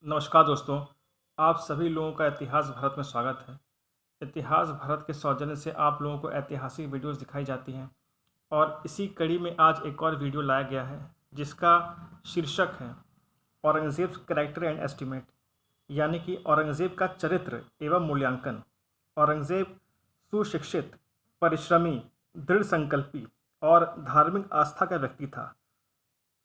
नमस्कार दोस्तों। आप सभी लोगों का इतिहास भारत में स्वागत है। इतिहास भारत के सौजन्य से आप लोगों को ऐतिहासिक वीडियोस दिखाई जाती हैं और इसी कड़ी में आज एक और वीडियो लाया गया है जिसका शीर्षक है औरंगज़ेब कैरेक्टर एंड एस्टीमेट, यानी कि औरंगज़ेब का चरित्र एवं मूल्यांकन। औरंगज़ेब सुशिक्षित, परिश्रमी, दृढ़ संकल्पी और धार्मिक आस्था का व्यक्ति था।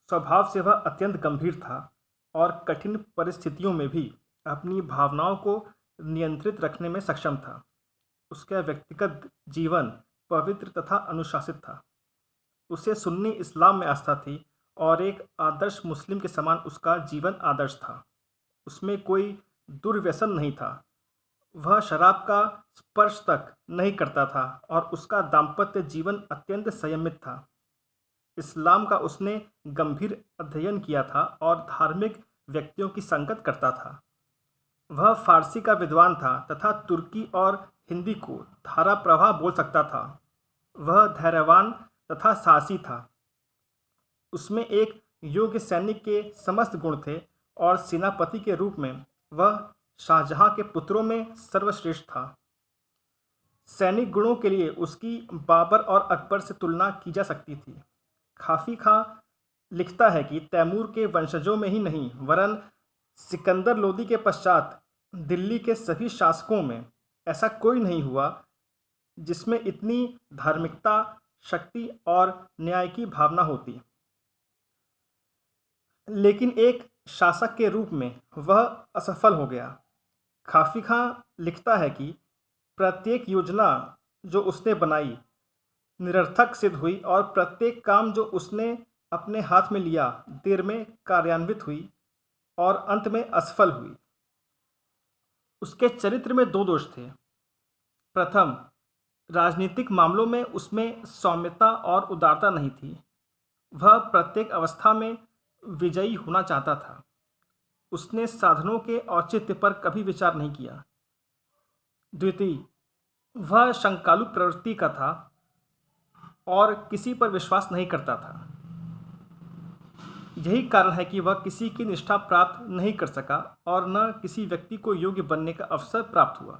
स्वभाव से वह अत्यंत गंभीर था और कठिन परिस्थितियों में भी अपनी भावनाओं को नियंत्रित रखने में सक्षम था। उसका व्यक्तिगत जीवन पवित्र तथा अनुशासित था। उसे सुन्नी इस्लाम में आस्था थी और एक आदर्श मुस्लिम के समान उसका जीवन आदर्श था। उसमें कोई दुर्व्यसन नहीं था। वह शराब का स्पर्श तक नहीं करता था और उसका दाम्पत्य जीवन अत्यंत संयमित था। इस्लाम का उसने गंभीर अध्ययन किया था और धार्मिक व्यक्तियों की संगत करता था। वह फारसी का विद्वान था तथा तुर्की और हिंदी को धारा प्रवाह बोल सकता था। वह धैर्यवान तथा साहसी था। उसमें एक योग्य सैनिक के समस्त गुण थे और सेनापति के रूप में वह शाहजहां के पुत्रों में सर्वश्रेष्ठ था। सैनिक गुणों के लिए उसकी बाबर और अकबर से तुलना की जा सकती थी। खाफी खां लिखता है कि तैमूर के वंशजों में ही नहीं वरन सिकंदर लोदी के पश्चात दिल्ली के सभी शासकों में ऐसा कोई नहीं हुआ जिसमें इतनी धार्मिकता, शक्ति और न्याय की भावना होती। लेकिन एक शासक के रूप में वह असफल हो गया। खाफी खां लिखता है कि प्रत्येक योजना जो उसने बनाई निरर्थक सिद्ध हुई और प्रत्येक काम जो उसने अपने हाथ में लिया देर में कार्यान्वित हुई और अंत में असफल हुई। उसके चरित्र में दो दोष थे। प्रथम, राजनीतिक मामलों में उसमें सौम्यता और उदारता नहीं थी। वह प्रत्येक अवस्था में विजयी होना चाहता था। उसने साधनों के औचित्य पर कभी विचार नहीं किया। द्वितीय, वह शंकालु प्रवृत्ति का था और किसी पर विश्वास नहीं करता था। यही कारण है कि वह किसी की निष्ठा प्राप्त नहीं कर सका और न किसी व्यक्ति को योग्य बनने का अवसर प्राप्त हुआ।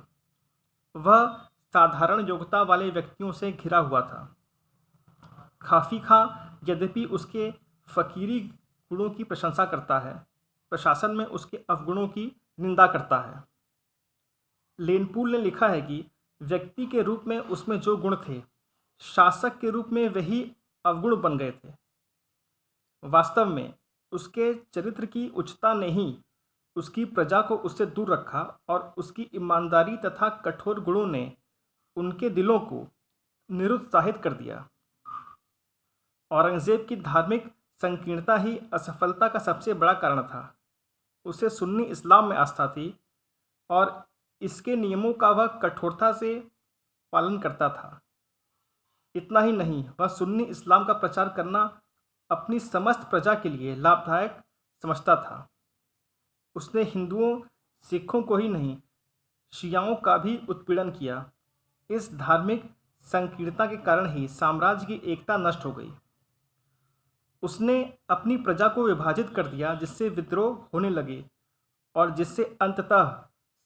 वह साधारण योग्यता वाले व्यक्तियों से घिरा हुआ था। खाफी खां यद्यपि उसके फकीरी गुणों की प्रशंसा करता है, प्रशासन में उसके अवगुणों की निंदा करता है। लेनपूल ने लिखा है कि व्यक्ति के रूप में उसमें जो गुण थे, शासक के रूप में वही अवगुण बन गए थे। वास्तव में उसके चरित्र की उच्चता ने ही उसकी प्रजा को उससे दूर रखा और उसकी ईमानदारी तथा कठोर गुणों ने उनके दिलों को निरुत्साहित कर दिया। औरंगज़ेब की धार्मिक संकीर्णता ही असफलता का सबसे बड़ा कारण था। उसे सुन्नी इस्लाम में आस्था थी और इसके नियमों का वह कठोरता से पालन करता था। इतना ही नहीं, वह सुन्नी इस्लाम का प्रचार करना अपनी समस्त प्रजा के लिए लाभदायक समझता था। उसने हिंदुओं, सिखों को ही नहीं, शियाओं का भी उत्पीड़न किया। इस धार्मिक संकीर्णता के कारण ही साम्राज्य की एकता नष्ट हो गई। उसने अपनी प्रजा को विभाजित कर दिया जिससे विद्रोह होने लगे और जिससे अंततः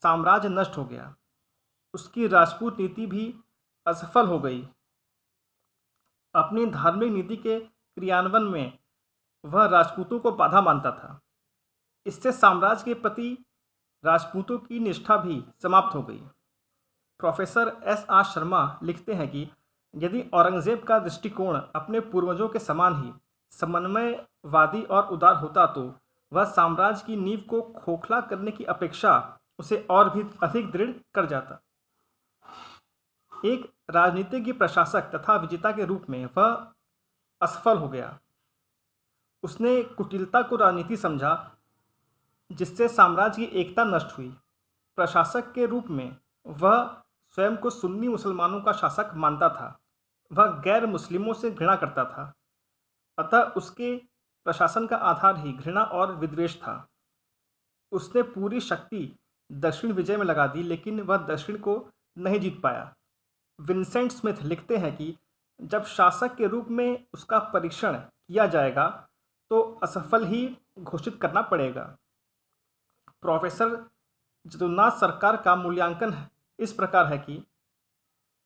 साम्राज्य नष्ट हो गया। उसकी राजपूत नीति भी असफल हो गई। अपनी धार्मिक नीति के क्रियान्वयन में वह राजपूतों को बाधा मानता था। इससे साम्राज्य के प्रति राजपूतों की निष्ठा भी समाप्त हो गई। Professor S.R. शर्मा लिखते हैं कि यदि औरंगज़ेब का दृष्टिकोण अपने पूर्वजों के समान ही समन्वयवादी और उदार होता तो वह साम्राज्य की नींव को खोखला करने की अपेक्षा उसे और भी अधिक दृढ़ कर जाता। एक राजनीतिज्ञ, प्रशासक तथा विजेता के रूप में वह असफल हो गया। उसने कुटिलता को राजनीति समझा जिससे साम्राज्य की एकता नष्ट हुई। प्रशासक के रूप में वह स्वयं को सुन्नी मुसलमानों का शासक मानता था। वह गैर मुस्लिमों से घृणा करता था, अतः उसके प्रशासन का आधार ही घृणा और विद्वेष था। उसने पूरी शक्ति दक्षिण विजय में लगा दी, लेकिन वह दक्षिण को नहीं जीत पाया। विंसेंट स्मिथ लिखते हैं कि जब शासक के रूप में उसका परीक्षण किया जाएगा तो असफल ही घोषित करना पड़ेगा। प्रोफेसर जदुनाथ सरकार का मूल्यांकन इस प्रकार है कि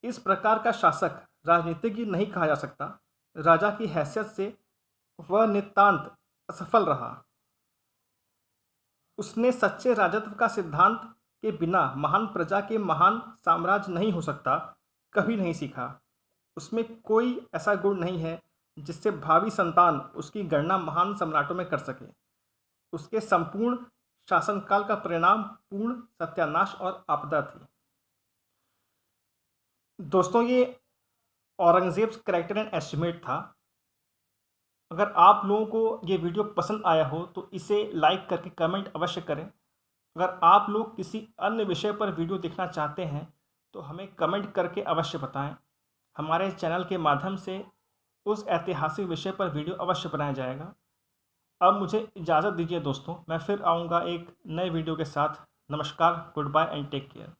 इस प्रकार का शासक राजनीतिज्ञ नहीं कहा जा सकता। राजा की हैसियत से वह नितांत असफल रहा। उसने सच्चे राजत्व का सिद्धांत के बिना महान प्रजा के महान साम्राज्य नहीं हो सकता कभी नहीं सीखा। उसमें कोई ऐसा गुण नहीं है जिससे भावी संतान उसकी गणना महान सम्राटों में कर सके। उसके संपूर्ण शासनकाल का परिणाम पूर्ण सत्यानाश और आपदा थी। दोस्तों, ये औरंगजेब कैरेक्टर एंड एस्टिमेट था। अगर आप लोगों को ये वीडियो पसंद आया हो तो इसे लाइक करके कमेंट अवश्य करें। अगर आप लोग किसी अन्य विषय पर वीडियो देखना चाहते हैं तो हमें कमेंट करके अवश्य बताएं। हमारे चैनल के माध्यम से उस ऐतिहासिक विषय पर वीडियो अवश्य बनाया जाएगा। अब मुझे इजाज़त दीजिए दोस्तों, मैं फिर आऊँगा एक नए वीडियो के साथ। नमस्कार, good bye and take care.